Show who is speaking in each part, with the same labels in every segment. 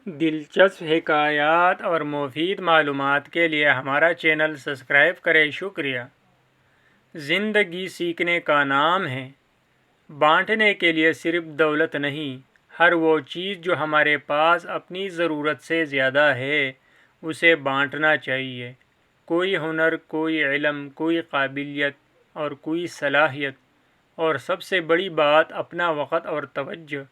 Speaker 1: دلچسپ حکایات اور مفید معلومات کے لیے ہمارا چینل سبسکرائب کریں۔ شکریہ۔ زندگی سیکھنے کا نام ہے۔ بانٹنے کے لیے صرف دولت نہیں، ہر وہ چیز جو ہمارے پاس اپنی ضرورت سے زیادہ ہے اسے بانٹنا چاہیے۔ کوئی ہنر، کوئی علم، کوئی قابلیت اور کوئی صلاحیت، اور سب سے بڑی بات اپنا وقت اور توجہ۔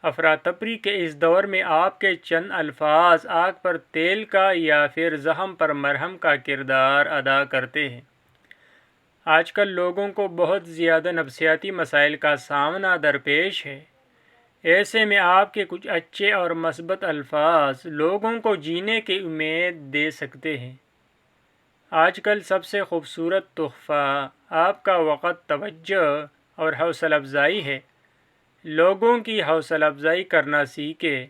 Speaker 1: افراتفری کے اس دور میں آپ کے چند الفاظ آگ پر تیل کا یا پھر زخم پر مرہم کا کردار ادا کرتے ہیں۔ آج کل لوگوں کو بہت زیادہ نفسیاتی مسائل کا سامنا درپیش ہے۔ ایسے میں آپ کے کچھ اچھے اور مثبت الفاظ لوگوں کو جینے کی امید دے سکتے ہیں۔ آج کل سب سے خوبصورت تحفہ آپ کا وقت، توجہ اور حوصلہ افزائی ہے۔ لوگوں کی حوصلہ افزائی کرنا سیکھیں۔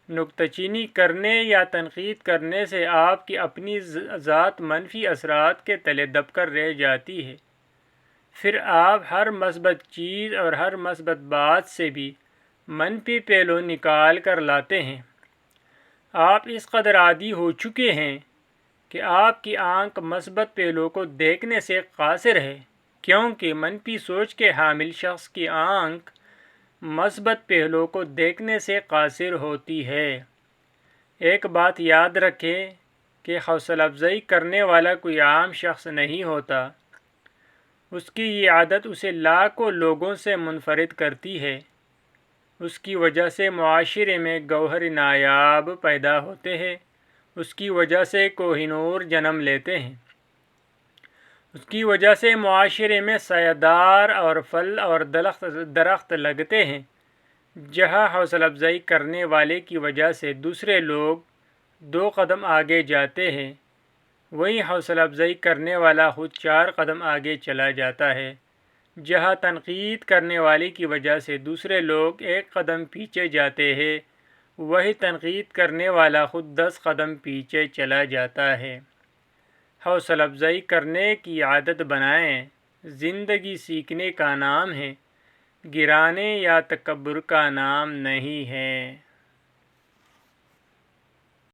Speaker 1: نکتہ چینی کرنے یا تنقید کرنے سے آپ کی اپنی ذات منفی اثرات کے تلے دب کر رہ جاتی ہے۔ پھر آپ ہر مثبت چیز اور ہر مثبت بات سے بھی منفی پہلو نکال کر لاتے ہیں۔ آپ اس قدر عادی ہو چکے ہیں کہ آپ کی آنکھ مثبت پہلو کو دیکھنے سے قاصر ہے، کیونکہ منفی سوچ کے حامل شخص کی آنکھ مثبت پہلو کو دیکھنے سے قاصر ہوتی ہے۔ ایک بات یاد رکھیں کہ حوصلہ افزائی کرنے والا کوئی عام شخص نہیں ہوتا۔ اس کی یہ عادت اسے لاکھوں لوگوں سے منفرد کرتی ہے۔ اس کی وجہ سے معاشرے میں گوہر نایاب پیدا ہوتے ہیں۔ اس کی وجہ سے کوہ نور جنم لیتے ہیں۔ اس کی وجہ سے معاشرے میں سایہ دار اور پھل اور درخت لگتے ہیں۔ جہاں حوصلہ افزائی کرنے والے کی وجہ سے دوسرے لوگ 2 قدم آگے جاتے ہیں، وہیں حوصلہ افزائی کرنے والا خود 4 قدم آگے چلا جاتا ہے۔ جہاں تنقید کرنے والے کی وجہ سے دوسرے لوگ 1 قدم پیچھے جاتے ہیں، وہی تنقید کرنے والا خود 10 قدم پیچھے چلا جاتا ہے۔ حوصلہ افزائی کرنے کی عادت بنائیں۔ زندگی سیکھنے کا نام ہے، گرانے یا تکبر کا نام نہیں ہے۔